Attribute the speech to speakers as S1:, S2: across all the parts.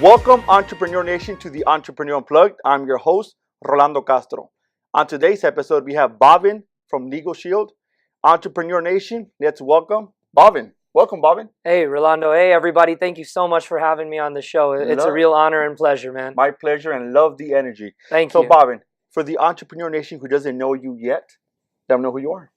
S1: Welcome, Entrepreneur Nation, to the Entrepreneur Unplugged. I'm your host, Rolando Castro. On today's episode, we have Bhavin from Legal Shield. Entrepreneur Nation, let's welcome Bhavin. Welcome, Bhavin.
S2: Hey, Rolando. Hey, everybody. Thank you so much for having me on the show. It's a real honor and pleasure, man.
S1: My pleasure, and love the energy.
S2: Thank you.
S1: So, Bhavin, for the Entrepreneur Nation who doesn't know you yet, let them know who you are.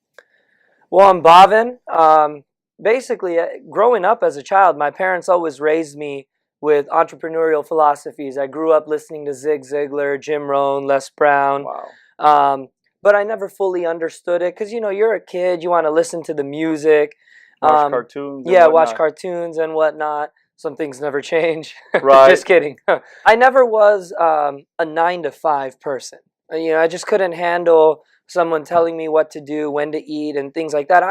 S2: Well, I'm Bhavin. Basically, growing up as a child, my parents always raised me with entrepreneurial philosophies. I grew up listening to Zig Ziglar, Jim Rohn, Les Brown.
S1: Wow.
S2: But I never fully understood it because, you're a kid. You want to listen to the music.
S1: Watch cartoons.
S2: Yeah, watch cartoons and whatnot. Some things never change.
S1: Right.
S2: Just kidding. I never was a 9-to-5 person. I just couldn't handle someone telling me what to do, when to eat, and things like that.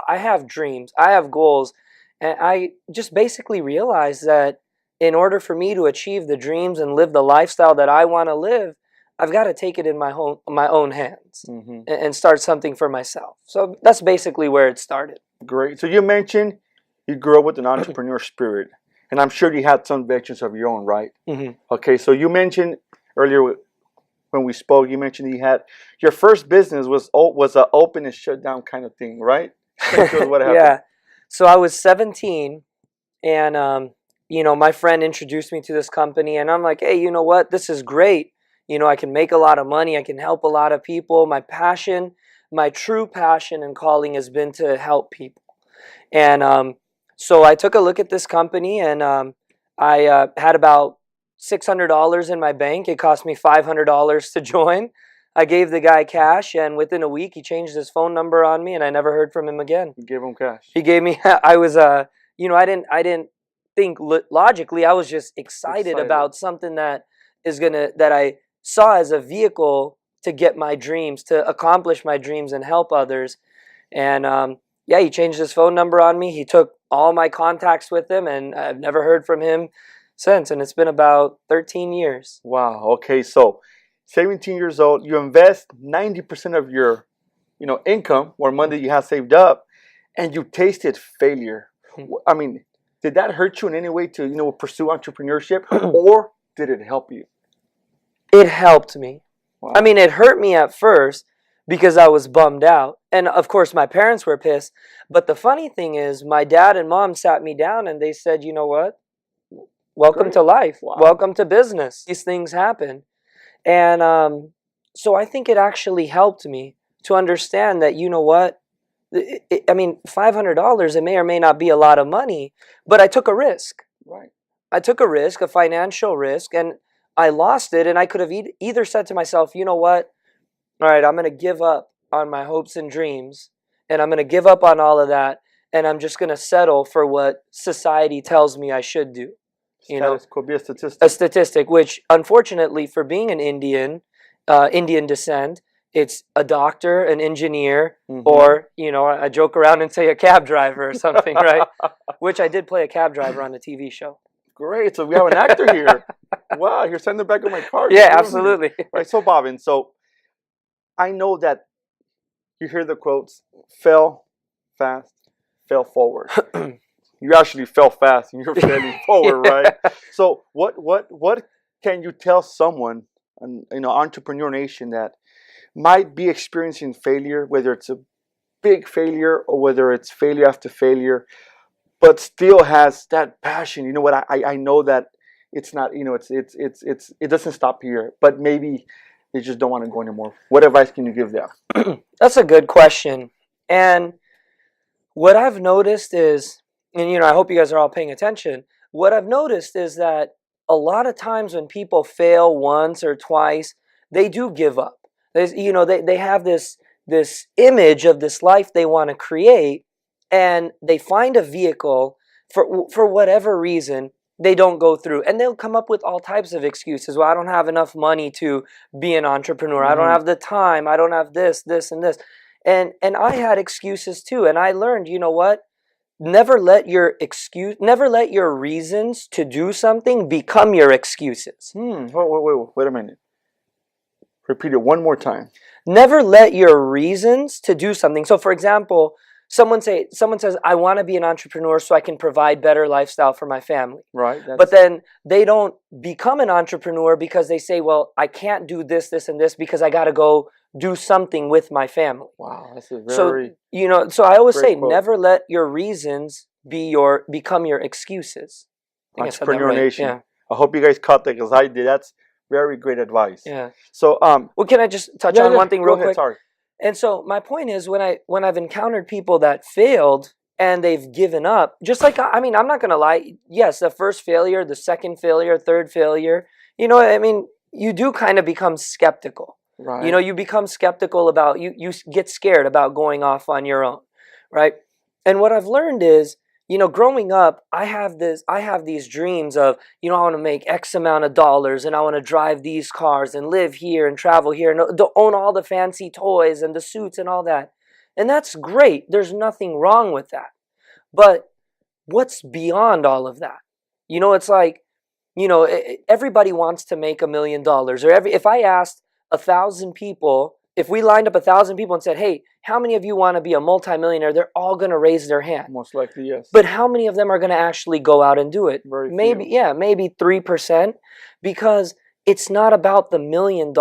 S2: I have dreams. I have goals. And I just basically realized that in order for me to achieve the dreams and live the lifestyle that I want to live, I've got to take it in my own hands and start something for myself. So that's basically where it started.
S1: Great. So you mentioned you grew up with an entrepreneur spirit, and I'm sure you had some ventures of your own, right? Okay. So you mentioned earlier when we spoke, you mentioned you had your first business was an open and shut down kind of thing, right? What happened?
S2: Yeah. So I was 17, and my friend introduced me to this company, and I'm like, hey, you know what? This is great. I can make a lot of money. I can help a lot of people. My passion, my true passion and calling has been to help people. And so I took a look at this company, and I had about $600 in my bank. It cost me $500 to join. I gave the guy cash, and within a week, he changed his phone number on me, and I never heard from him again.
S1: You gave him cash.
S2: He gave me. I was I didn't think logically. I was just excited about something that I saw as a vehicle to get my dreams, to accomplish my dreams and help others. And he changed his phone number on me. He took all my contacts with him, and I've never heard from him since. And it's been about 13 years.
S1: Wow. Okay. So 17 years old, you invest 90% of your, income or money you have saved up, and you tasted failure. I mean, did that hurt you in any way to, pursue entrepreneurship, or did it help you?
S2: It helped me.
S1: Wow.
S2: I mean, it hurt me at first because I was bummed out. And of course, my parents were pissed. But the funny thing is, my dad and mom sat me down and they said, you know what? Welcome to life.
S1: Wow. Welcome
S2: to business. These things happen. And so I think it actually helped me to understand that, you know what? $500, it may or may not be a lot of money, but I took a risk.
S1: Right.
S2: I took a risk, a financial risk, and I lost it. And I could have either said to myself, you know what? All right, I'm going to give up on my hopes and dreams, and I'm going to give up on all of that, and I'm just going to settle for what society tells me I should do.
S1: Could be a statistic.
S2: A statistic, which unfortunately for being an Indian descent, it's a doctor, an engineer, or, I joke around and say a cab driver or something, right? Which I did play a cab driver on a TV show.
S1: Great. So we have an actor here. Wow, you're sending the back of my car.
S2: Yeah, absolutely.
S1: Right. So, Bhavin, I know that you hear the quotes, fail fast, fail forward. You actually fell fast and you're failing forward, right? So what can you tell someone, Entrepreneur Nation, that might be experiencing failure, whether it's a big failure or whether it's failure after failure, but still has that passion? You know what? I know that it's not, it doesn't stop here, but maybe they just don't want to go anymore. What advice can you give them?
S2: That's a good question. And what I've noticed is, and I hope you guys are all paying attention, what I've noticed is that a lot of times when people fail once or twice, they do give up. They have this image of this life they want to create, and they find a vehicle for whatever reason they don't go through, and they'll come up with all types of excuses. Well, I don't have enough money to be an entrepreneur. I don't have the time. I don't have this, and this. And I had excuses too, and I learned, you know what? Never let your reasons to do something become your excuses.
S1: Wait a minute. Repeat it one more time.
S2: Never let your reasons to do something. So for example, someone says, I want to be an entrepreneur so I can provide better lifestyle for my family.
S1: Right.
S2: But then they don't become an entrepreneur because they say, well, I can't do this, this, and this because I got to go do something with my family.
S1: Wow, that's a very
S2: so I always say,
S1: quote.
S2: never let your reasons become your excuses.
S1: Entrepreneur Nation.
S2: Yeah.
S1: I hope you guys caught that because I did. That's very great advice.
S2: Yeah.
S1: So
S2: well, can I just touch on one thing real quick?
S1: Sorry.
S2: And so my point is, when I've encountered people that failed and they've given up, just like, I mean, I'm not going to lie. Yes, the first failure, the second failure, third failure, I mean, you do kind of become skeptical.
S1: Right.
S2: You become skeptical about, you get scared about going off on your own, right? And what I've learned is, growing up, I have these dreams of, I want to make X amount of dollars and I want to drive these cars and live here and travel here and own all the fancy toys and the suits and all that. And that's great. There's nothing wrong with that. But what's beyond all of that? It's like, everybody wants to make $1 million. Or if I asked 1,000 people, if we lined up 1,000 people and said, hey, how many of you want to be a multimillionaire? They're all going to raise their hand.
S1: Most likely, yes.
S2: But how many of them are going to actually go out and do it?
S1: Maybe
S2: 3%, because it's not about the $1 million.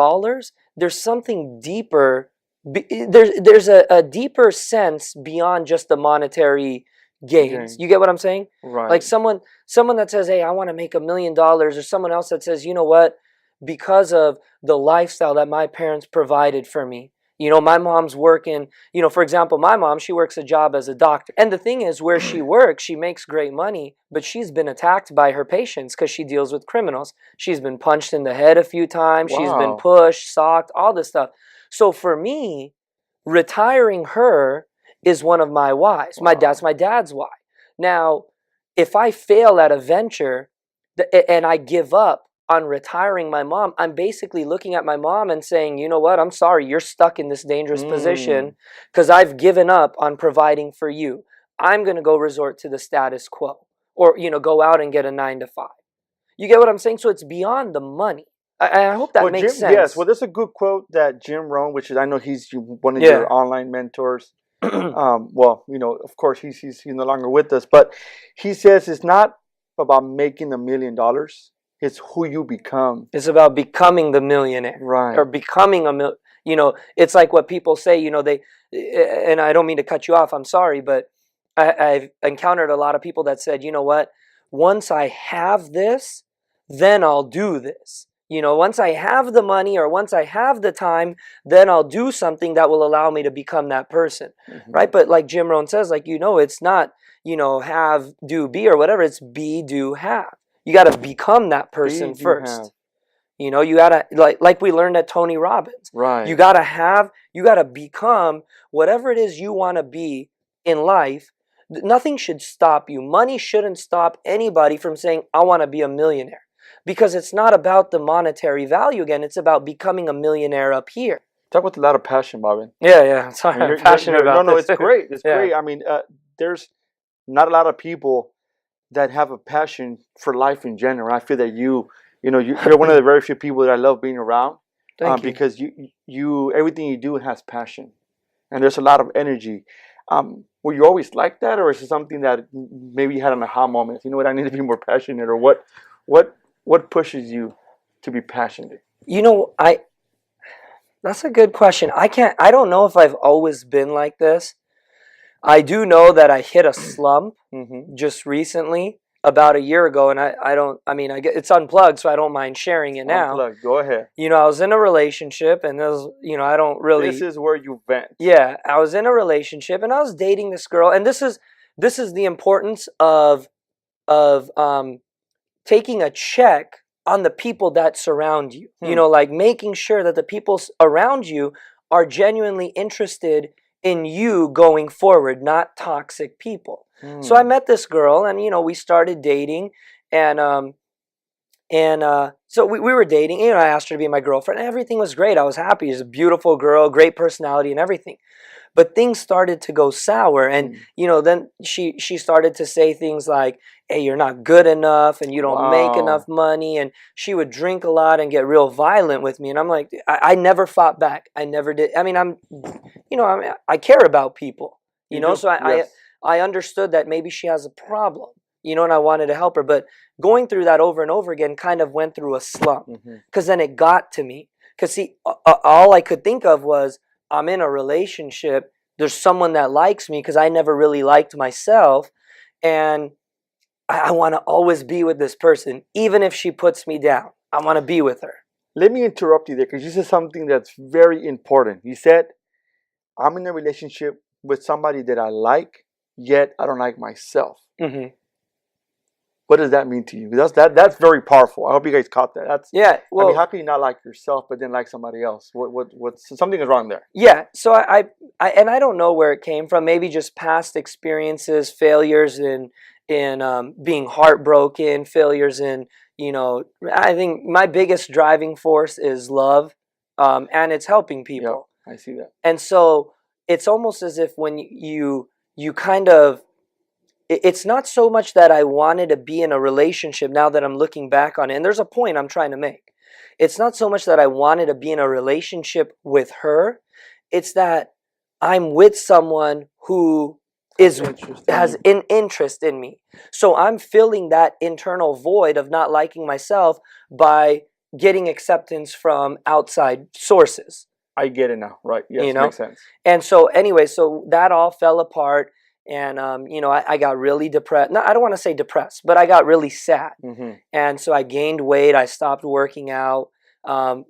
S2: There's something deeper. There's a deeper sense beyond just the monetary gains. You get what I'm saying?
S1: Right.
S2: Like someone that says, hey, I want to make $1 million, or someone else that says, you know what? Because of the lifestyle that my parents provided for me. My mom's working, for example, my mom, she works a job as a doctor. And the thing is, where she works, she makes great money, but she's been attacked by her patients because she deals with criminals. She's been punched in the head a few times.
S1: Wow.
S2: She's been pushed, socked, all this stuff. So for me, retiring her is one of my whys.
S1: Wow.
S2: That's my dad's why. Now, if I fail at a venture and I give up on retiring my mom, I'm basically looking at my mom and saying, you know what, I'm sorry, you're stuck in this dangerous position because I've given up on providing for you. I'm going to go resort to the status quo, or, go out and get a 9-to-5. You get what I'm saying? So it's beyond the money. I hope that makes sense.
S1: Yes, well, there's a good quote that Jim Rohn, which is, I know he's one of your online mentors. Well, of course, he's no longer with us, but he says it's not about making $1 million. It's who you become.
S2: It's about becoming the millionaire.
S1: Right.
S2: Or becoming it's like what people say, and I don't mean to cut you off, I'm sorry, but I've encountered a lot of people that said, you know what, once I have this, then I'll do this. Once I have the money or once I have the time, then I'll do something that will allow me to become that person. Right? But like Jim Rohn says, it's not, have, do, be, or whatever. It's be, do, have. You got to become that person first. You got to, like we learned at Tony Robbins.
S1: Right.
S2: You got to become whatever it is you want to be in life. Nothing should stop you. Money shouldn't stop anybody from saying, I want to be a millionaire. Because it's not about the monetary value again. It's about becoming a millionaire up here.
S1: Talk with a lot of passion, Bobby.
S2: Yeah. Sorry, I'm passionate about
S1: No,
S2: this.
S1: it's great. It's great. I mean, there's not a lot of people that have a passion for life in general. I feel that you're one of the very few people that I love being around.
S2: Thank you.
S1: Because you everything you do has passion, and there's a lot of energy. Were you always like that, or is it something that maybe you had an aha moment? You know what? I need to be more passionate, or what pushes you to be passionate?
S2: That's a good question. I don't know if I've always been like this. I do know that I hit a slump just recently, about a year ago, and it's unplugged, so I don't mind sharing it now.
S1: Unplugged. Go ahead.
S2: I was in a relationship, and I don't really.
S1: This is where you vent.
S2: Yeah, I was in a relationship, and I was dating this girl, and this is the importance of taking a check on the people that surround you. Like making sure that the people around you are genuinely interested in you going forward, not toxic people. So I met this girl, and we started dating, and so we were dating. I asked her to be my girlfriend, and everything was great. I was happy. She's a beautiful girl, great personality, and everything. But things started to go sour, and then she started to say things like, "Hey, you're not good enough, and you don't make enough money." And she would drink a lot and get real violent with me. And I'm like, I never fought back. I never did. I mean, I care about people. You know,
S1: do.
S2: so
S1: Yes.
S2: I understood that maybe she has a problem, you know, and I wanted to help her. But going through that over and over again kind of went through a slump, because then it got to me. Because see, all I could think of was, I'm in a relationship. There's someone that likes me, because I never really liked myself. And I want to always be with this person, even if she puts me down. I want to be with her.
S1: Let me interrupt you there, because you said something that's very important. You said, I'm in a relationship with somebody that I like, yet I don't like myself. What does that mean to you? That's very powerful. I hope you guys caught that. That's,
S2: yeah. Well,
S1: I mean, how can you not like yourself but then like somebody else? What's something is wrong there?
S2: Yeah. So I don't know where it came from. Maybe just past experiences, failures in being heartbroken, failures in, you know. I think my biggest driving force is love, and it's helping people.
S1: Yep, I see that.
S2: And so it's almost as if when you kind of, it's not so much that I wanted to be in a relationship now that I'm looking back on it. And there's a point I'm trying to make. It's not so much that I wanted to be in a relationship with her. It's that I'm with someone who has an interest in me. So I'm filling that internal void of not liking myself by getting acceptance from outside sources.
S1: I get it now. Right. Yes,
S2: you know?
S1: Makes sense.
S2: And so anyway, so that all fell apart. And, you know, I got really depressed. No, I don't want to say depressed, but I got really sad. And so I gained weight. I stopped working out.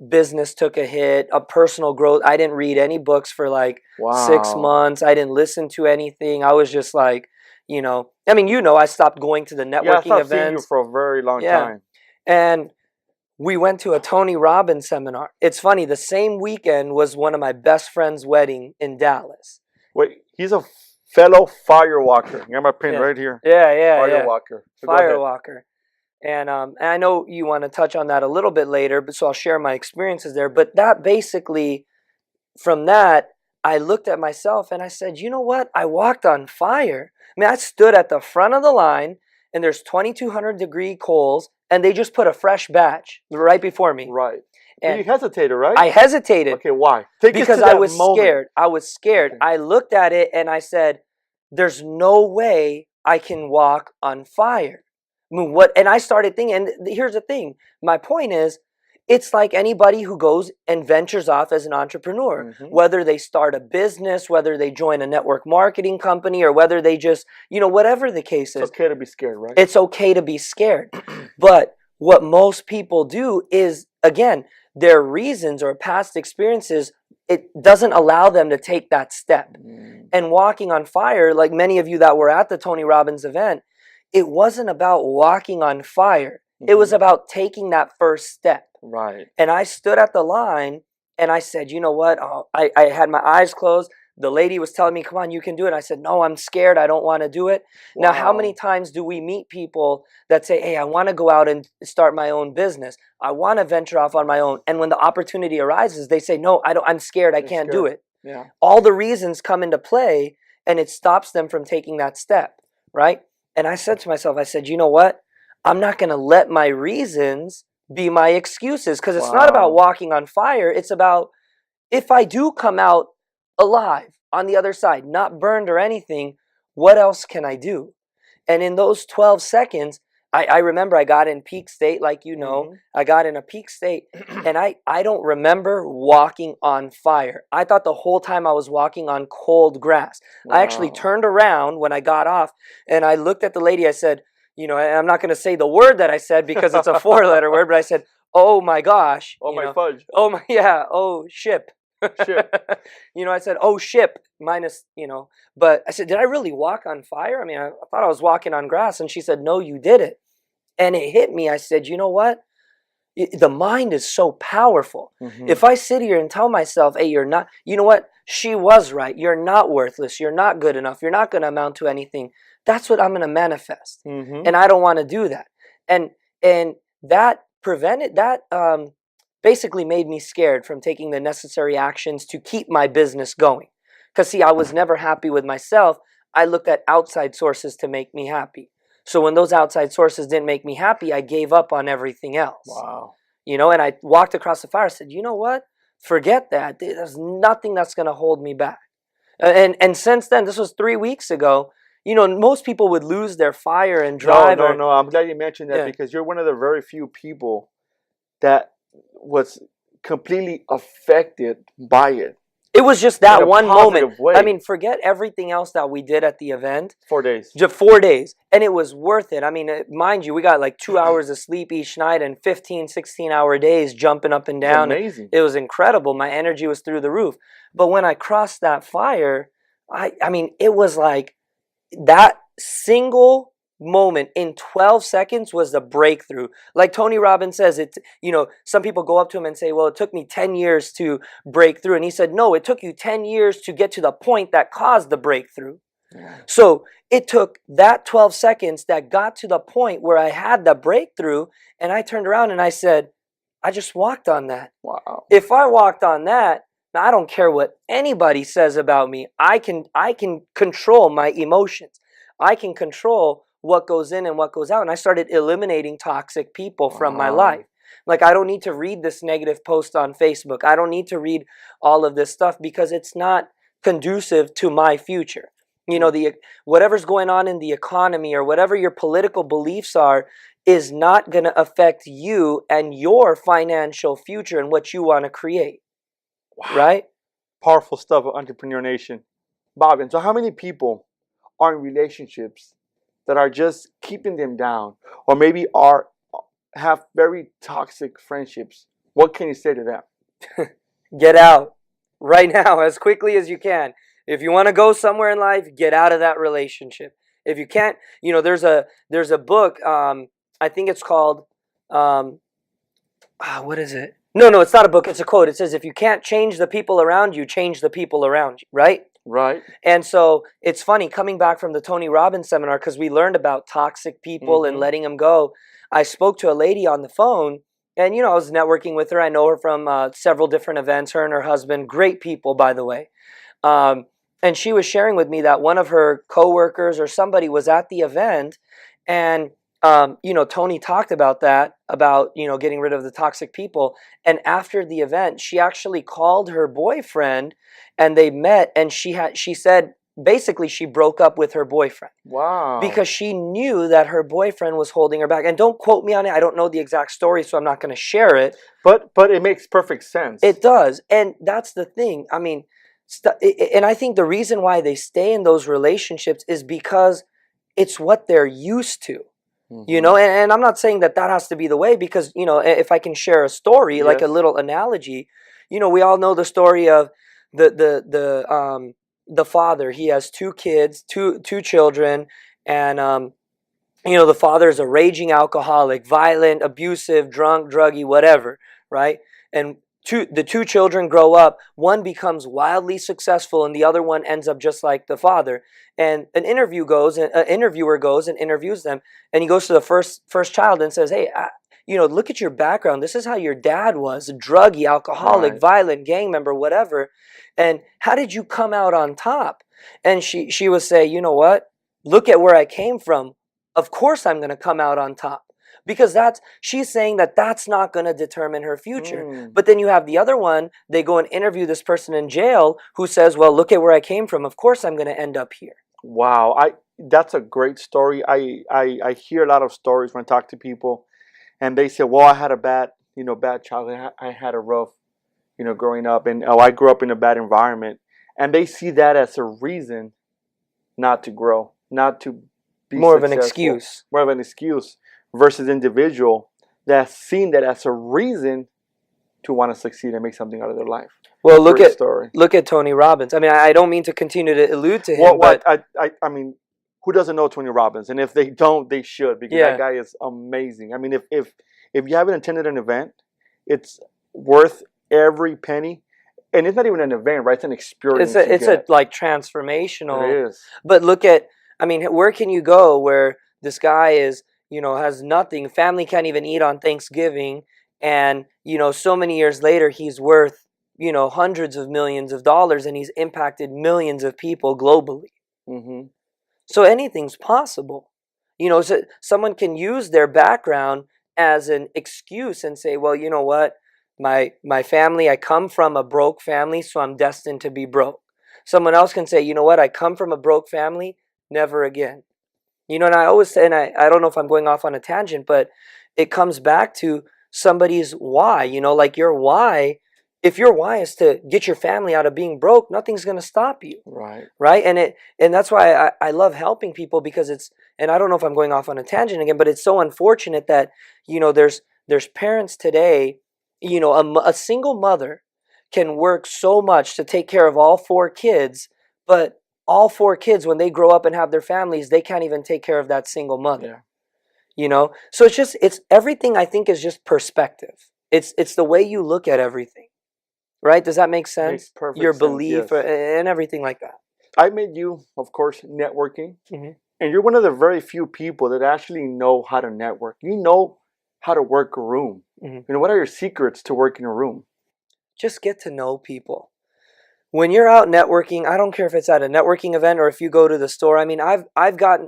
S2: Business took a hit. A personal growth. I didn't read any books for like 6 months. I didn't listen to anything. I was just like, you know, I mean, you know, I stopped going to the networking
S1: I
S2: events.
S1: seeing you for a very long time.
S2: And we went to a Tony Robbins seminar. It's funny. The same weekend was one of my best friend's wedding in Dallas.
S1: Wait, he's a fellow Firewalker. I got my pin right here. Firewalker. So
S2: Firewalker. And I know you want to touch on that a little bit later, but so I'll share my experiences there. But that basically, from that, I looked at myself and I said, you know what? I walked on fire. I mean, I stood at the front of the line and there's 2,200 degree coals and they just put a fresh batch right before me.
S1: Right.
S2: And
S1: you hesitated, right?
S2: I hesitated.
S1: Okay, why?
S2: Because I was scared. I was scared. Okay. I looked at it and I said, there's no way I can walk on fire. I mean, what? And I started thinking, and here's the thing. My point is, it's like anybody who goes and ventures off as an entrepreneur, whether they start a business, whether they join a network marketing company, or whether they just, you know, whatever the case is.
S1: It's okay to be scared, right?
S2: It's okay to be scared. But what most people do is, again, their reasons or past experiences, it doesn't allow them to take that step. And walking on fire, like many of you that were at the Tony Robbins event, it wasn't about walking on fire. It was about taking that first step.
S1: Right.
S2: And I stood at the line and I said, you know what? I had my eyes closed. The lady was telling me, come on, you can do it. I said, no, I'm scared. I don't want to do it. Wow. Now, how many times do we meet people that say, hey, I want to go out and start my own business. I want to venture off on my own. And when the opportunity arises, they say, no, I'm scared. I can't do it.
S1: Yeah.
S2: All the reasons come into play and it stops them from taking that step, right? And I said to myself, I said, you know what? I'm not going to let my reasons be my excuses, because it's not about walking on fire. It's about, if I do come out alive on the other side, not burned or anything, what else can I do? And in those 12 seconds, I remember I got in peak state, like you know, I got in a peak state, and I don't remember walking on fire. I thought the whole time I was walking on cold grass. Wow. I actually turned around when I got off, and I looked at the lady. I said, you know, I'm not going to say the word that I said because it's a 4-letter word, but I said, oh my gosh.
S1: Oh my fudge.
S2: Oh my, yeah, oh ship.
S1: Ship.
S2: You know, I said, oh ship, minus, you know, but I said, did I really walk on fire? I mean, I thought I was walking on grass. And she said, no, you didn't. And it hit me. I said, you know what? The mind is so powerful. If I sit here and tell myself, hey, you're not, you know what? She was right. You're not worthless. You're not good enough. You're not going to amount to anything. That's what I'm going to manifest. And I don't want to do that. And that prevented, that basically made me scared from taking the necessary actions to keep my business going. Because see, I was never happy with myself. I looked at outside sources to make me happy. So when those outside sources didn't make me happy, I gave up on everything else.
S1: Wow.
S2: You know, and I walked across the fire. I said, you know what? Forget that. There's nothing that's going to hold me back. And since then, this was 3 weeks ago. Most people would lose their fire and drive.
S1: No. I'm glad you mentioned that,
S2: Yeah.
S1: because you're one of the very few people that was completely affected by it.
S2: It was just
S1: In
S2: that
S1: a
S2: one moment.
S1: positive way.
S2: I mean, forget everything else that we did at the event.
S1: 4 days.
S2: Just 4 days. And it was worth it. I mean, mind you, we got like 2 hours of sleep each night and 15, 16-hour days jumping up and down.
S1: It's amazing.
S2: It was incredible. My energy was through the roof. But when I crossed that fire, I mean, it was like that single moment in 12 seconds was the breakthrough. Like Tony Robbins says, some people go up to him and say, well, it took me 10 years to break through. And he said, no, it took you 10 years to get to the point that caused the breakthrough. Yeah. So it took that 12 seconds that got to the point where I had the breakthrough, and I turned around and I said, I just walked on that.
S1: Wow.
S2: If I walked on that, now I don't care what anybody says about me. I can control my emotions. I can control what goes in and what goes out. And I started eliminating toxic people from my life. Like, I don't need to read this negative post on Facebook. I don't need to read all of this stuff because it's not conducive to my future. Whatever's going on in the economy or whatever your political beliefs are is not going to affect you and your financial future and what you want to create. Wow. Right?
S1: Powerful stuff of Entrepreneur Nation. Bob, and so how many people are in relationships that are just keeping them down, or maybe have very toxic friendships? What can you say to them?
S2: Get out right now as quickly as you can. If you want to go somewhere in life, get out of that relationship. If you can't, there's a book, I think it's called, what is it? No, it's not a book, it's a quote. It says, if you can't change the people around you, change the people around you, right?
S1: Right.
S2: And so it's funny, coming back from the Tony Robbins seminar, because we learned about toxic people and letting them go. I spoke to a lady on the phone, and I was networking with her. I know her from several different events, her and her husband, great people, by the way. And she was sharing with me that one of her coworkers or somebody was at the event, and Tony talked about that, about getting rid of the toxic people. And after the event, she actually called her boyfriend, and they met, and she said basically she broke up with her boyfriend.
S1: Wow.
S2: Because she knew that her boyfriend was holding her back. And don't quote me on it. I don't know the exact story, so I'm not going to share it.
S1: But it makes perfect sense.
S2: It does. And that's the thing. I mean, and I think the reason why they stay in those relationships is because it's what they're used to. And I'm not saying that has to be the way, because, if I can share a story, yes, like a little analogy, we all know the story of the father. He has 2 kids, two children, and, the father is a raging alcoholic, violent, abusive, drunk, druggy, whatever, right? And the 2 children grow up. One becomes wildly successful, and the other one ends up just like the father. And an interviewer goes and interviews them, and he goes to the first child and says, "Hey, look at your background. This is how your dad was: a druggy, alcoholic, violent, gang member, whatever. And how did you come out on top?" And she would say, "You know what? Look at where I came from. Of course I'm going to come out on top." Because she's saying that's not going to determine her future. But then you have the other one, they go and interview this person in jail who says, well, look at where I came from. Of course I'm going to end up here.
S1: Wow. That's a great story. I hear a lot of stories when I talk to people, and they say, well, I had a bad childhood. I had a rough, growing up, and I grew up in a bad environment. And they see that as a reason not to grow, not to be
S2: more
S1: successful. More of an excuse. Versus individual that's seen that as a reason to want to succeed and make something out of their life.
S2: Well, look at Tony Robbins. I mean, I don't mean to continue to allude to him,
S1: but I mean, who doesn't know Tony Robbins? And if they don't, they should, because that guy is amazing. I mean, if you haven't attended an event, it's worth every penny. And it's not even an event, right? It's an experience.
S2: It's a like transformational.
S1: It is.
S2: But look at, I mean, where can you go where this guy is, has nothing, family can't even eat on Thanksgiving, and, so many years later, he's worth, hundreds of millions of dollars, and he's impacted millions of people globally. So anything's possible. So someone can use their background as an excuse and say, well, you know what, my family, I come from a broke family, so I'm destined to be broke. Someone else can say, you know what, I come from a broke family, never again. You know, and I always say, and I don't know if I'm going off on a tangent, but it comes back to somebody's why. You know, like your why. If your why is to get your family out of being broke, nothing's going to stop you.
S1: Right.
S2: Right. And that's why I love helping people, because it's, and I don't know if I'm going off on a tangent again, but it's so unfortunate that, you know, there's parents today, you know, a single mother can work so much to take care of all 4 kids, but all 4 kids, when they grow up and have their families, they can't even take care of that single mother.
S1: Yeah.
S2: You know, so it's everything, I think, is just perspective. It's the way you look at everything. Right? Does that make sense?
S1: Makes perfect
S2: Your
S1: sense,
S2: belief
S1: yes.
S2: and everything like that.
S1: I met you, of course, networking.
S2: Mhm.
S1: And you're one of the very few people that actually know how to network. You know how to work a room.
S2: Mhm.
S1: You know, what are your secrets to working a room?
S2: Just get to know people. When you're out networking, I don't care if it's at a networking event or if you go to the store. I mean, I've got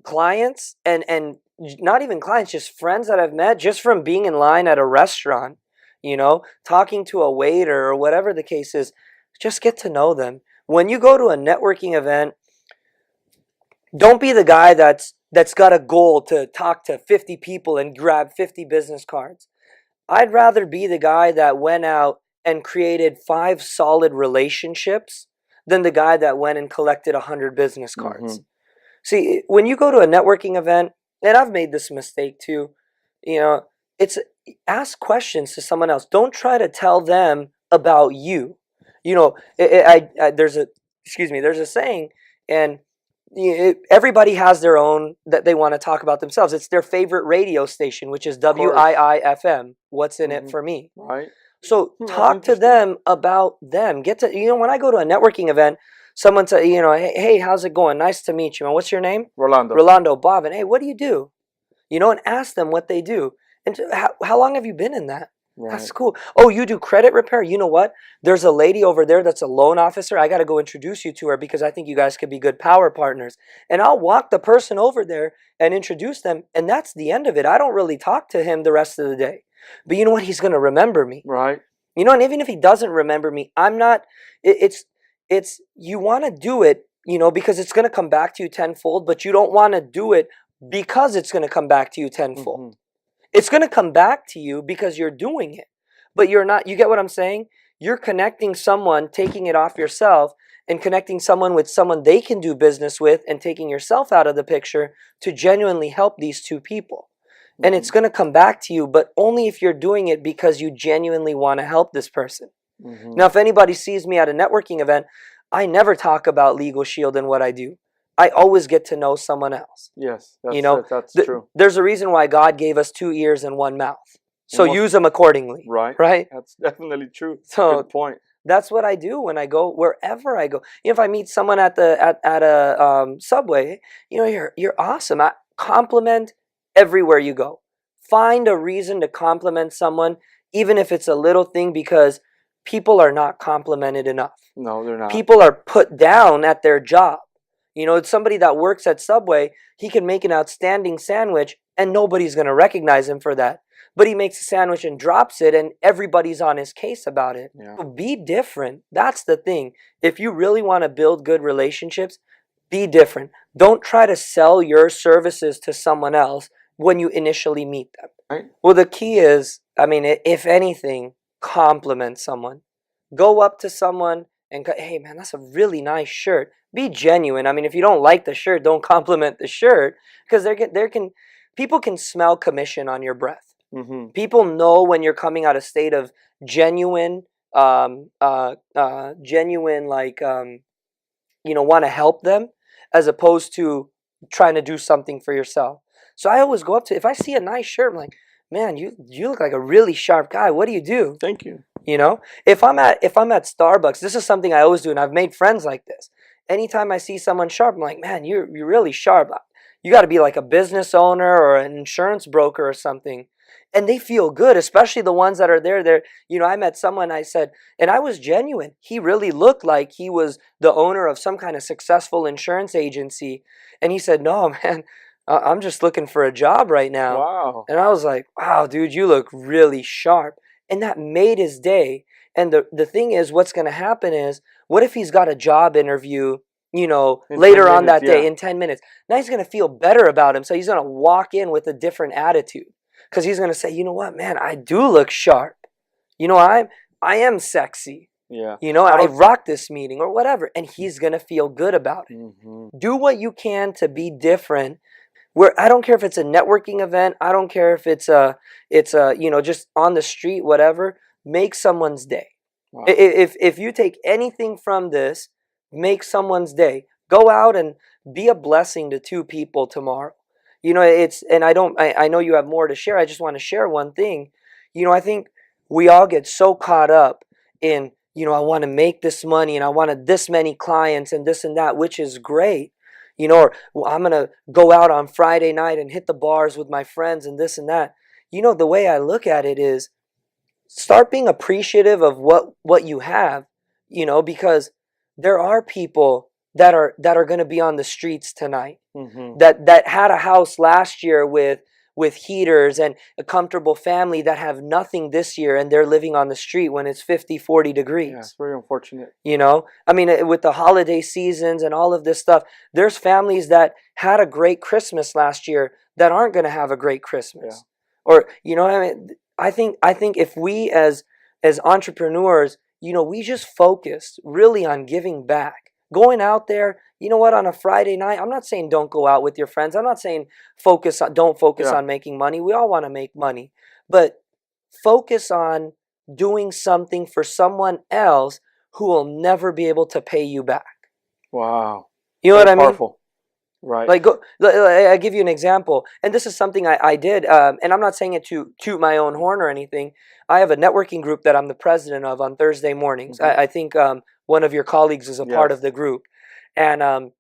S2: clients and not even clients, just friends that I've met just from being in line at a restaurant, you know, talking to a waiter or whatever the case is. Just get to know them. When you go to a networking event, don't be the guy that's got a goal to talk to 50 people and grab 50 business cards. I'd rather be the guy that went out and created 5 solid relationships than the guy that went and collected 100 business cards. See, when you go to a networking event, and I've made this mistake too, you know, it's ask questions to someone else. Don't try to tell them about you. You know, there's a saying, and everybody has their own that they want to talk about themselves. It's their favorite radio station, which is WIIFM. What's in it for me?
S1: Right.
S2: So
S1: That's
S2: talk to
S1: interesting.
S2: them about them. Get to, you know, when I go to a networking event, someone says, you know, hey, how's it going? Nice to meet you, man. What's your name? Rolando Bavin. Hey, what do you do? You know, and ask them what they do. And how long have you been in that?
S1: Right.
S2: That's cool. Oh, you do credit repair? You know what? There's a lady over there that's a loan officer. I got to go introduce you to her because I think you guys could be good power partners. And I'll walk the person over there and introduce them. And that's the end of it. I don't really talk to him the rest of the day. But you know what? He's going to remember me.
S1: Right.
S2: You know, and even if he doesn't remember me, I'm not, it's you want to do it, you know, because it's going to come back to you tenfold, but you don't want to do it because it's going to come back to you tenfold. It's going to come back to you because you're doing it, but you're not, you get what I'm saying? You're connecting someone, taking it off yourself, and connecting someone with someone they can do business with, and taking yourself out of the picture to genuinely help these 2 people. And it's going to come back to you, but only if you're doing it because you genuinely want to help this person. Now, if anybody sees me at a networking event, I never talk about Legal Shield and what I do. I always get to know someone else.
S1: Yes, that's,
S2: you know,
S1: that's true.
S2: There's a reason why God gave us 2 ears and 1 mouth. So
S1: Almost,
S2: use them accordingly.
S1: Right.
S2: Right.
S1: That's definitely true.
S2: So
S1: good point.
S2: That's what I do when I go wherever I go. You know, if I meet someone at a Subway, you know, you're awesome. I compliment everywhere you go. Find a reason to compliment someone, even if it's a little thing, because people are not complimented enough.
S1: No, they're not.
S2: People are put down at their job. You know, it's somebody that works at Subway. He can make an outstanding sandwich and nobody's going to recognize him for that. But he makes a sandwich and drops it and everybody's on his case about it.
S1: Yeah.
S2: So be different. That's the thing. If you really want to build good relationships, be different. Don't try to sell your services to someone else when you initially meet them.
S1: Right.
S2: Well, the key is, I mean, if anything, compliment someone. Go up to someone and go, hey, man, that's a really nice shirt. Be genuine. I mean, if you don't like the shirt, don't compliment the shirt, because people can smell commission on your breath. People know when you're coming out of state of genuine, genuine, like, you know, want to help them, as opposed to trying to do something for yourself. So I always go up to, if I see a nice shirt, I'm like, man, you look like a really sharp guy. What do you do?
S1: Thank you.
S2: You know, if I'm at Starbucks, this is something I always do, and I've made friends like this. Anytime I see someone sharp, I'm like, man, you're really sharp. You got to be like a business owner or an insurance broker or something. And they feel good, especially the ones that are there. You know, I met someone, I said, and I was genuine. He really looked like he was the owner of some kind of successful insurance agency. And he said, no, man, I'm just looking for a job right now.
S1: Wow.
S2: And I was like, wow, dude, you look really sharp. And that made his day. And the thing is, what's going to happen is, what if he's got a job interview, you know,
S1: In
S2: later
S1: 10
S2: on that
S1: minutes,
S2: day
S1: yeah.
S2: in 10 minutes? Now he's going to feel better about him. So he's going to walk in with a different attitude because he's going to say, you know what, man, I do look sharp. You know, I am sexy.
S1: Yeah.
S2: You know, I rock this meeting or whatever. And he's going to feel good about it.
S1: Mm-hmm.
S2: Do what you can to be different. Where I don't care if it's a networking event. I don't care if it's a you know, just on the street, whatever. Make someone's day.
S1: Wow.
S2: If you take anything from this, make someone's day. Go out and be a blessing to 2 people tomorrow. You know, and I know you have more to share. I just want to share one thing. You know, I think we all get so caught up in, you know, I want to make this money and I wanted this many clients and this and that, which is great. You know, or well, I'm going to go out on Friday night and hit the bars with my friends and this and that. You know, the way I look at it is start being appreciative of what you have, you know, because there are people that are going to be on the streets tonight,
S1: Mm-hmm.
S2: that had a house last year with heaters and a comfortable family that have nothing this year, and they're living on the street when it's 50-40 degrees.
S1: Yeah, it's very unfortunate.
S2: You know, I mean, with the holiday seasons and all of this stuff, there's families that had a great Christmas last year that aren't going to have a great Christmas.
S1: Yeah.
S2: Or, you know, I mean, I think if we as entrepreneurs, you know, we just focused really on giving back, going out there, you know what, on a Friday night, I'm not saying don't go out with your friends. I'm not saying don't focus on making money. We all want to make money, but focus on doing something for someone else who will never be able to pay you back.
S1: Wow.
S2: You know what I mean?
S1: Powerful. Right.
S2: Like, I give you an example, and this is something I did, and I'm not saying it to toot my own horn or anything. I have a networking group that I'm the president of on Thursday mornings.
S1: Mm-hmm.
S2: I think one of your colleagues is a part of the group, and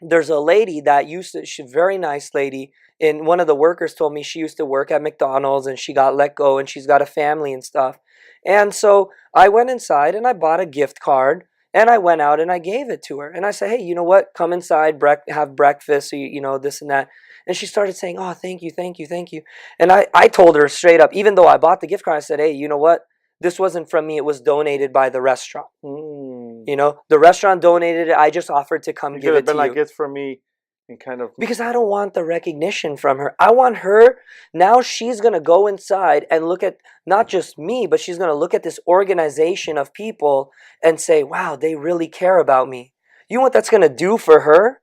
S2: there's a lady that she's a very nice lady, and one of the workers told me she used to work at McDonald's and she got let go and she's got a family and stuff. And so I went inside and I bought a gift card and I went out and I gave it to her. And I said, hey, you know what? Come inside, have breakfast, you know, this and that. And she started saying, oh, thank you, thank you, thank you. And I told her straight up, even though I bought the gift card, I said, hey, you know what? This wasn't from me. It was donated by the restaurant. You know, the restaurant donated it. I just offered to come give it to you.
S1: Like it's from me, and kind of,
S2: because I don't want the recognition from her. I want her, now she's going to go inside and look at not just me, but she's going to look at this organization of people and say, wow, they really care about me. You know what that's going to do for her?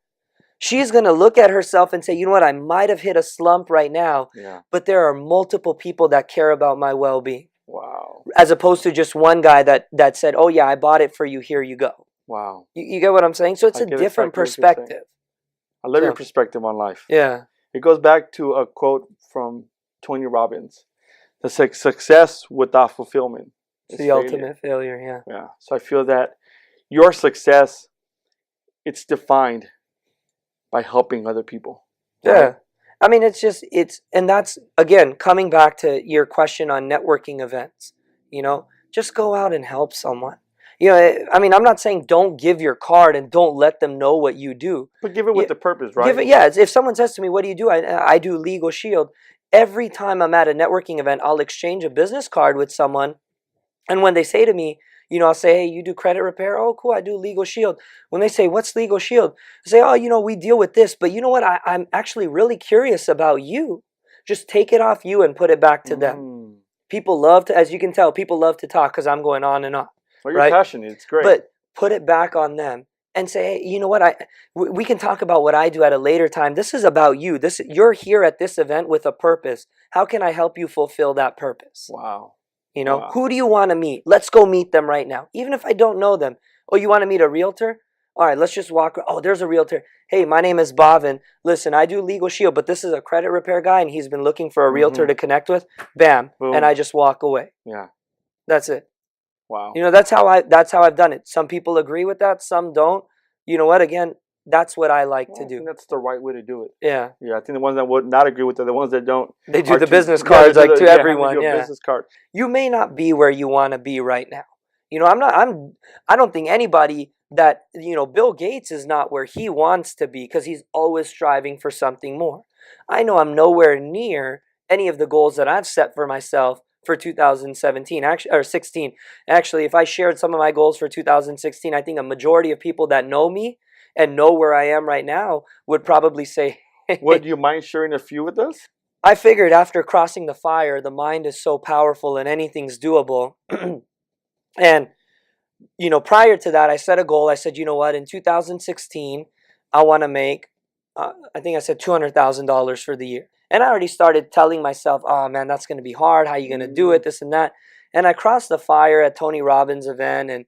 S2: She's going to look at herself and say, you know what, I might have hit a slump right now, but there are multiple people that care about my well-being.
S1: Wow.
S2: As opposed to just one guy that said, oh yeah, I bought it for you, here you go.
S1: Wow.
S2: You get what I'm saying? So it's a different perspective.
S1: I love your perspective on life.
S2: Yeah.
S1: It goes back to a quote from Tony Robbins. The success without fulfillment is
S2: the ultimate failure, yeah.
S1: Yeah. So I feel that your success, it's defined by helping other people.
S2: Yeah.
S1: Right?
S2: I mean, and that's, again, coming back to your question on networking events, you know, just go out and help someone. You know, I mean, I'm not saying don't give your card and don't let them know what you do.
S1: But give it with the purpose, right?
S2: Give it, yeah. If someone says to me, what do you do? I do Legal Shield. Every time I'm at a networking event, I'll exchange a business card with someone. And when they say to me, you know, I'll say, hey, you do credit repair? Oh, cool, I do Legal Shield. When they say, what's Legal Shield? I say, oh, you know, we deal with this. But you know what? I'm actually really curious about you. Just take it off you and put it back to them. People love to, as you can tell, people love to talk because I'm going on and on.
S1: Well, you're passionate. It's great.
S2: But put it back on them and say, hey, you know what? We can talk about what I do at a later time. This is about you. You're here at this event with a purpose. How can I help you fulfill that purpose?
S1: Wow.
S2: You know, who do you want to meet? Let's go meet them right now. Even if I don't know them. Oh, you want to meet a realtor? All right, let's just walk. Oh, there's a realtor. Hey, my name is Bhavan. Listen, I do Legal Shield, but this is a credit repair guy, and he's been looking for a realtor to connect with. Bam. Boom. And I just walk away.
S1: Yeah.
S2: That's it.
S1: Wow.
S2: You know, that's how I've done it. Some people agree with that, some don't. You know what? Again, that's what I like to do.
S1: That's the right way to do it.
S2: Yeah.
S1: Yeah, I think the ones that would not agree with it, the ones that don't.
S2: They do the business cards to everyone. Yeah.
S1: Business card.
S2: You may not be where you want to be right now. You know, I don't think anybody that, you know, Bill Gates is not where he wants to be because he's always striving for something more. I know I'm nowhere near any of the goals that I've set for myself for 2017, actually, or 16. Actually, if I shared some of my goals for 2016, I think a majority of people that know me and know where I am right now would probably say,
S1: Would you mind sharing a few with us?
S2: I figured after crossing the fire, the mind is so powerful and anything's doable. And, prior to that, I set a goal. I said, you know what, in 2016, I want to make, I think I said $200,000 for the year. And I already started telling myself, oh man, that's going to be hard. How are you going to do it? This and that. And I crossed the fire at Tony Robbins' event. And,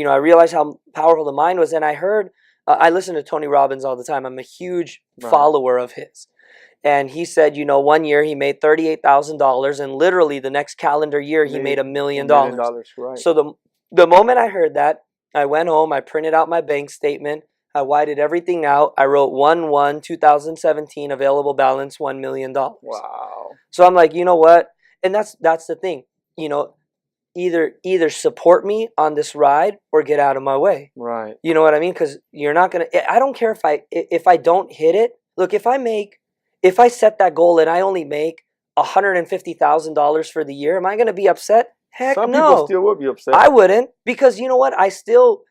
S2: I realized how powerful the mind was. And I heard, I listen to Tony Robbins all the time. I'm a huge follower of his. And he said, one year he made $38,000, and literally the next calendar year he made $1 million.
S1: Right.
S2: So the moment I heard that, I went home, I printed out my bank statement, I whited everything out, I wrote 1/1/2017 available balance $1 million.
S1: Wow.
S2: So I'm like, you know what? And that's the thing, either support me on this ride or get out of my way.
S1: Right.
S2: You know what I mean? Because you're not gonna. I don't care if I don't hit it. Look, if I set that goal and I only make $150,000 for the year, am I going to be upset? Heck
S1: Some
S2: no.
S1: people still would be upset.
S2: I wouldn't, because you know what? I still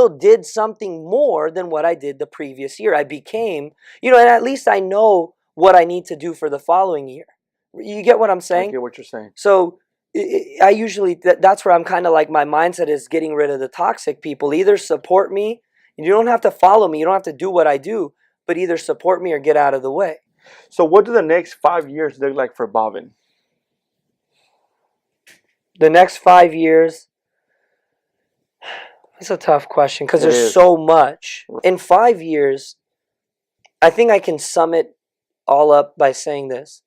S2: did something more than what I did the previous year. I became, and at least I know what I need to do for the following year. You get what I'm saying?
S1: I get what you're saying.
S2: So I usually, that's where I'm kind of like, my mindset is getting rid of the toxic people. Either support me, you don't have to follow me, you don't have to do what I do, but either support me or get out of the way.
S1: So what do the next 5 years look like for Bhavin?
S2: The next 5 years, it's a tough question because there's so much. In 5 years, I think I can sum it all up by saying this.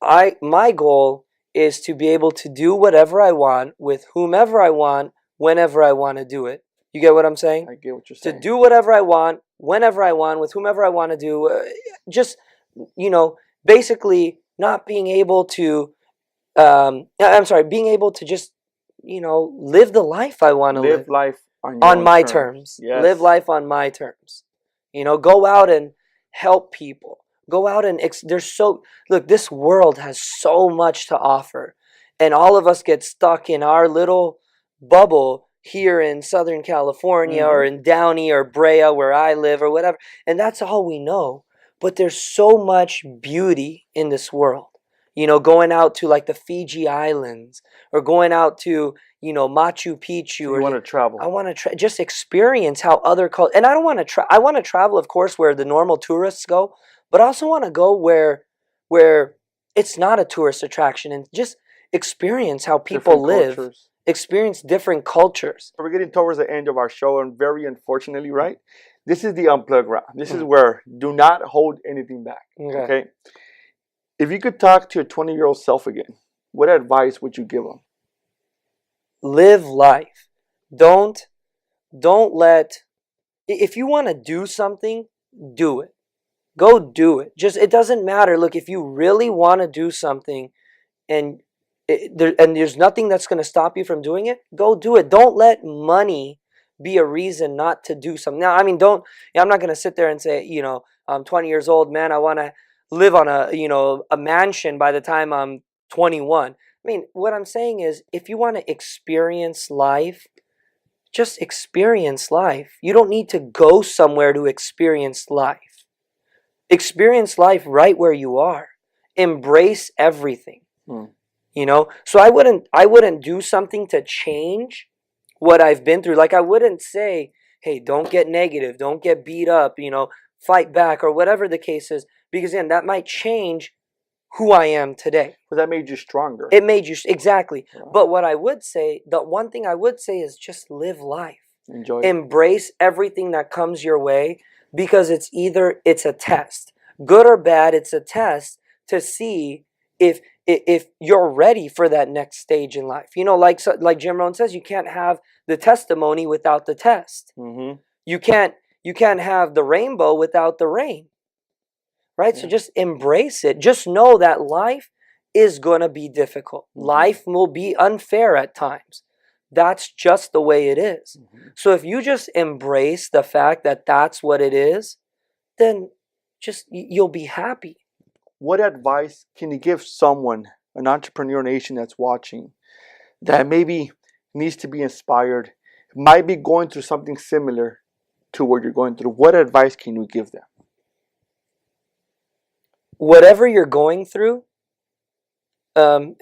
S2: My goal is to be able to do whatever I want with whomever I want, whenever I want to do it. You get what I'm saying?
S1: I get what you're saying.
S2: To do whatever I want, whenever I want, with whomever I want to do. Just, basically not being able to, being able to just, live the life I want to live.
S1: Live life
S2: on my terms.
S1: Yes.
S2: Live life on my terms. Go out and help people. Go out and, look, this world has so much to offer. And all of us get stuck in our little bubble here in Southern California or in Downey or Brea where I live or whatever. And that's all we know. But there's so much beauty in this world. Going out to like the Fiji Islands or going out to, Machu Picchu.
S1: So you want to travel.
S2: I want to just experience how other cultures. And I don't want to I want to travel, of course, where the normal tourists go. But I also want to go where it's not a tourist attraction and just experience how people live. Cultures. Experience different cultures.
S1: We're getting towards the end of our show, and very unfortunately, right? This is the unplug round. This is where do not hold anything back. Okay? If you could talk to your 20-year-old self again, what advice would you give them?
S2: Live life. Don't let, if you want to do something, do it. Go do it. It doesn't matter. Look, if you really want to do something and there's nothing that's going to stop you from doing it, go do it. Don't let money be a reason not to do something. Now, I'm not going to sit there and say, I'm 20 years old, man, I want to live on a mansion by the time I'm 21. What I'm saying is, if you want to experience life, just experience life. You don't need to go somewhere to experience life. Experience life right where you are. Embrace everything. So I wouldn't do something to change what I've been through. Like, I wouldn't say, hey, don't get negative, don't get beat up, fight back or whatever the case is, because then that might change who I am today.
S1: But that made you stronger.
S2: It made you, exactly. Yeah. But what I would say, the one thing I would say is just live life.
S1: Enjoy it.
S2: Embrace everything that comes your way, because it's a test. Good or bad, it's a test to see if you're ready for that next stage in life. Like Jim Rohn says, you can't have the testimony without the test. You can't have the rainbow without the rain. Right? Yeah. So just embrace it. Just know that life is going to be difficult. Life will be unfair at times. That's just the way it is. So if you just embrace the fact that that's what it is, then you'll be happy.
S1: What advice can you give someone an entrepreneur nation that's watching, that maybe needs to be inspired, might be going through something similar to what you're going through, what advice can you give them?
S2: Whatever you're going through, and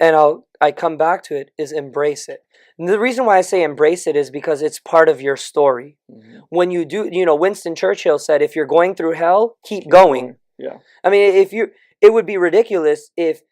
S2: I come back to it, is embrace it. And the reason why I say embrace it is because it's part of your story. Mm-hmm. When you do, Winston Churchill said, if you're going through hell, keep going.
S1: Yeah.
S2: I mean, it would be ridiculous if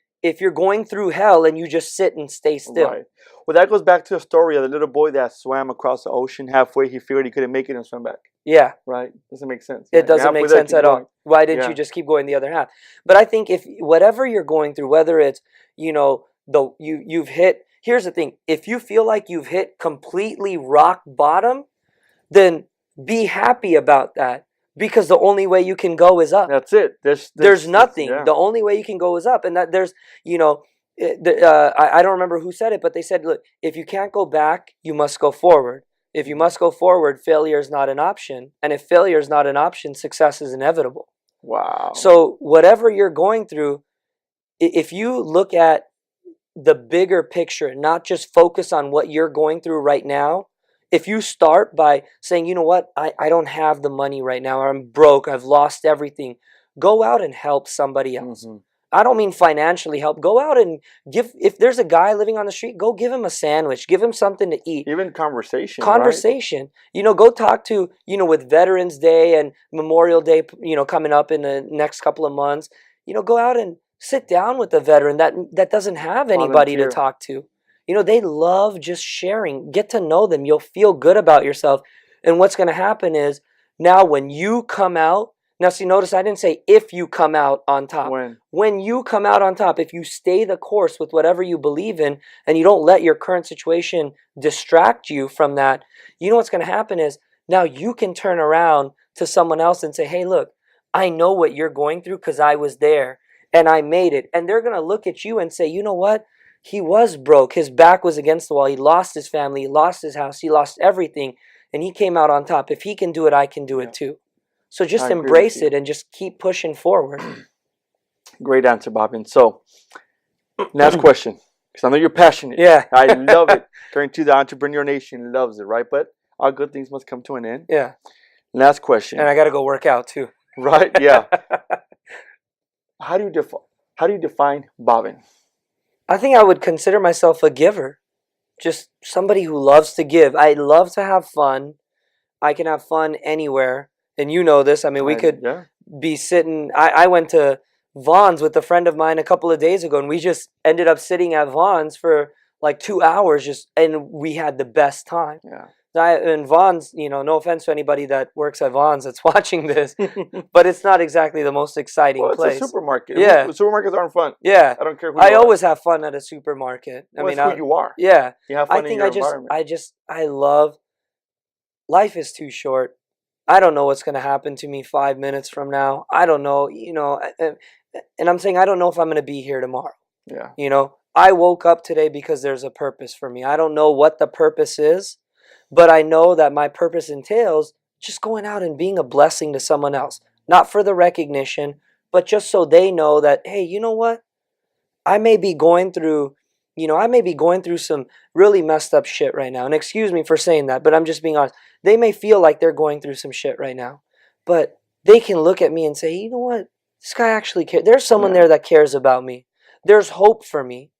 S2: you're going through hell and you just sit and stay still.
S1: Right. Well, that goes back to the story of the little boy that swam across the ocean. Halfway, he figured he couldn't make it and swam back.
S2: Yeah.
S1: Right? Doesn't make sense.
S2: It doesn't make sense at all. Why didn't you just keep going the other half? But I think if whatever you're going through, whether it's, you've hit, here's the thing. If you feel like you've hit completely rock bottom, then be happy about that. Because the only way you can go is up.
S1: That's it.
S2: There's nothing. The only way you can go is up. And that there's, I don't remember who said it, but they said, look, if you can't go back, you must go forward. If you must go forward, failure is not an option. And if failure is not an option, success is inevitable.
S1: Wow.
S2: So whatever you're going through, if you look at the bigger picture, not just focus on what you're going through right now, if you start by saying, you know what, I don't have the money right now, or I'm broke, I've lost everything, go out and help somebody else. Mm-hmm. I don't mean financially help. Go out and if there's a guy living on the street, go give him a sandwich, give him something to eat.
S1: Even conversation.
S2: Right? Go talk to, with Veterans Day and Memorial Day, coming up in the next couple of months, go out and sit down with a veteran that doesn't have anybody to talk to. They love just sharing. Get to know them. You'll feel good about yourself. And what's going to happen is, now when you come out, now see, notice I didn't say if you come out on top. When you come out on top, if you stay the course with whatever you believe in, and you don't let your current situation distract you from that, what's going to happen is, now you can turn around to someone else and say, hey, look, I know what you're going through because I was there and I made it. And they're going to look at you and say, you know what? He was broke. His back was against the wall. He lost his family. He lost his house. He lost everything. And he came out on top. If he can do it, I can do it too. So just embrace it and just keep pushing forward.
S1: Great answer, Bhavin. So, last question, because I know you're passionate.
S2: Yeah.
S1: I love it. Guarantee the entrepreneur nation loves it, right? But all good things must come to an end.
S2: Yeah.
S1: Last question.
S2: And I got to go work out too.
S1: Right? Yeah. How do you define Bhavin?
S2: I think I would consider myself a giver. Just somebody who loves to give. I love to have fun. I can have fun anywhere. And you know this. I mean, we could be sitting. I went to Vaughn's with a friend of mine a couple of days ago, and we just ended up sitting at Vaughn's for like 2 hours, and we had the best time. Yeah. And Vaughn's, no offense to anybody that works at Vaughn's that's watching this, but it's not exactly the most exciting place.
S1: It's a supermarket.
S2: Yeah.
S1: Supermarkets aren't fun.
S2: Yeah.
S1: I don't care who
S2: I always have fun at a supermarket.
S1: Well, it's who you are.
S2: Yeah.
S1: You have fun in your environment.
S2: I love, life is too short. I don't know what's going to happen to me 5 minutes from now. I don't know, and I'm saying I don't know if I'm going to be here tomorrow.
S1: Yeah.
S2: I woke up today because there's a purpose for me. I don't know what the purpose is, but I know that my purpose entails just going out and being a blessing to someone else. Not for the recognition, but just so they know that, hey, you know what? I may be going through some really messed up shit right now. And excuse me for saying that, but I'm just being honest. They may feel like they're going through some shit right now, but they can look at me and say, you know what? This guy actually cares. There's someone there that cares about me. There's hope for me.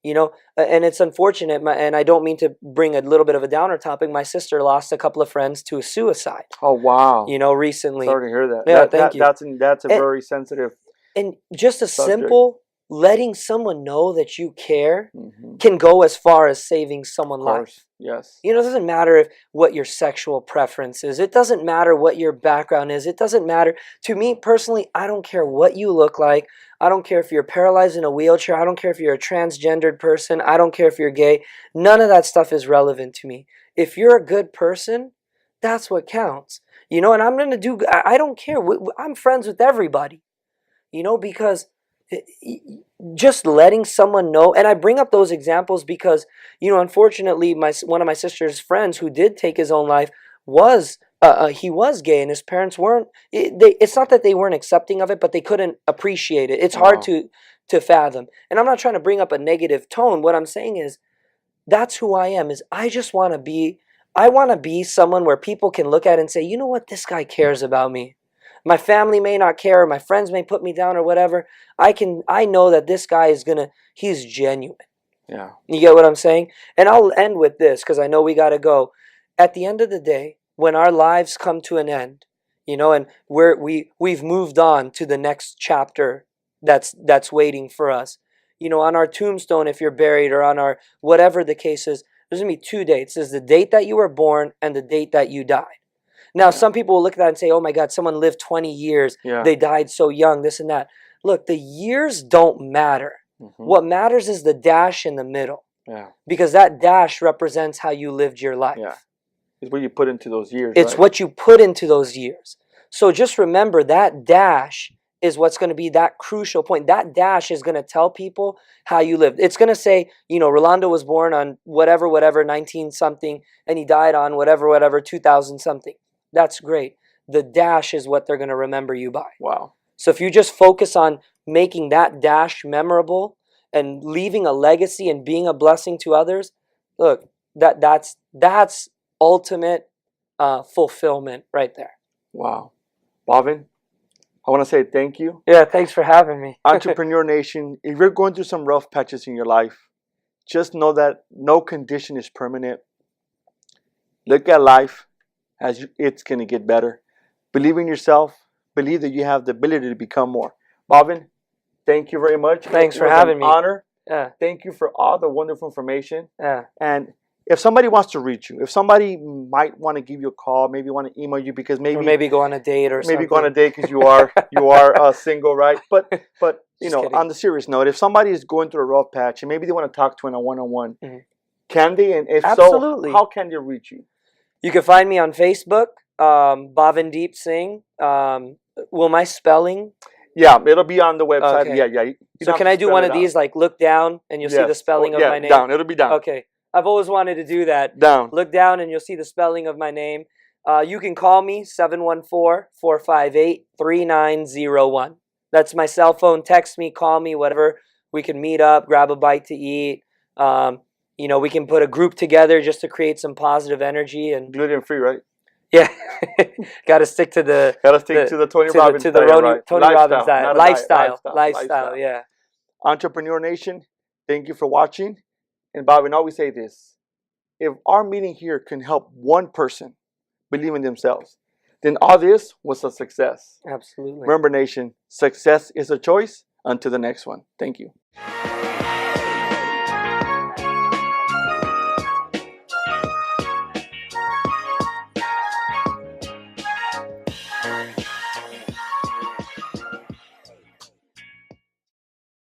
S2: And it's unfortunate, and I don't mean to bring a little bit of a downer topic. My sister lost a couple of friends to a suicide.
S1: Oh, wow.
S2: Recently.
S1: Sorry to hear that.
S2: Yeah, thank you.
S1: That's a very sensitive
S2: and just a subject. Simple letting someone know that you care can go as far as saving someone's life.
S1: Yes.
S2: It doesn't matter what your sexual preference is. It doesn't matter what your background is. It doesn't matter. To me personally, I don't care what you look like. I don't care if you're paralyzed in a wheelchair. I don't care if you're a transgendered person. I don't care if you're gay. None of that stuff is relevant to me. If you're a good person, that's what counts. And I'm going to I don't care. I'm friends with everybody, because just letting someone know. And I bring up those examples because, unfortunately, one of my sister's friends who did take his own life was he was gay, and his parents weren't. It's not that they weren't accepting of it, but they couldn't appreciate it. It's hard to fathom. And I'm not trying to bring up a negative tone. What I'm saying is, that's who I am. Is I just want to be. I want to be someone where people can look at it and say, you know what, this guy cares about me. My family may not care, or my friends may put me down, or whatever. I know that this guy he's genuine.
S1: Yeah.
S2: You get what I'm saying? And I'll end with this because I know we got to go. At the end of the day, when our lives come to an end, and we've moved on to the next chapter that's waiting for us. On our tombstone, if you're buried, or on our whatever the case is, there's going to be 2 dates. There's the date that you were born and the date that you died. Now, some people will look at that and say, oh my God, someone lived 20 years.
S1: Yeah.
S2: They died so young, this and that. Look, the years don't matter. What matters is the dash in the middle.
S1: Yeah.
S2: Because that dash represents how you lived your life.
S1: Yeah. It's what you put into those years.
S2: It's what you put into those years. So just remember that dash is what's going to be that crucial point. That dash is going to tell people how you lived. It's going to say, Rolando was born on whatever, 19 something, and he died on whatever, 2000 something. That's great. The dash is what they're going to remember you by.
S1: Wow.
S2: So if you just focus on making that dash memorable and leaving a legacy and being a blessing to others, look, that's ultimate fulfillment right there.
S1: Wow. Bhavin, I want to say thank you.
S2: Yeah, thanks for having me.
S1: Entrepreneur Nation, if you're going through some rough patches in your life, just know that no condition is permanent. Look at life as it's going to get better. Believe in yourself. Believe that you have the ability to become more. Bhavin, thank you very much.
S2: Thanks for having me.
S1: Honor.
S2: Yeah.
S1: Thank you for all the wonderful information.
S2: Yeah.
S1: And if somebody wants to reach you, if somebody might want to give you a call, maybe want to email you because maybe
S2: go on a date or something.
S1: Maybe go on a date because you are single, right? But on the serious note, if somebody is going through a rough patch and maybe they want to talk to you in a one-on-one, can they? And if
S2: Absolutely.
S1: so, how can they reach you?
S2: You can find me on Facebook, Bhavandeep Singh. Will my spelling?
S1: Yeah, it'll be on the website.
S2: Okay.
S1: Yeah.
S2: So can I do one of these, like look down and you'll see the spelling of my name?
S1: Down. It'll be down.
S2: Okay. I've always wanted to do that.
S1: Down.
S2: Look down and you'll see the spelling of my name. You can call me, 714-458-3901. That's my cell phone. Text me, call me, whatever. We can meet up, grab a bite to eat. We can put a group together just to create some positive energy. And
S1: gluten-free, right?
S2: Yeah. Got to stick to the
S1: Tony Robbins diet.
S2: Tony Robbins diet. Lifestyle, yeah.
S1: Entrepreneur Nation, thank you for watching. And Bobby, and I always say this, if our meeting here can help one person believe in themselves, then all this was a success.
S2: Absolutely.
S1: Remember, Nation, success is a choice. Until the next one. Thank you.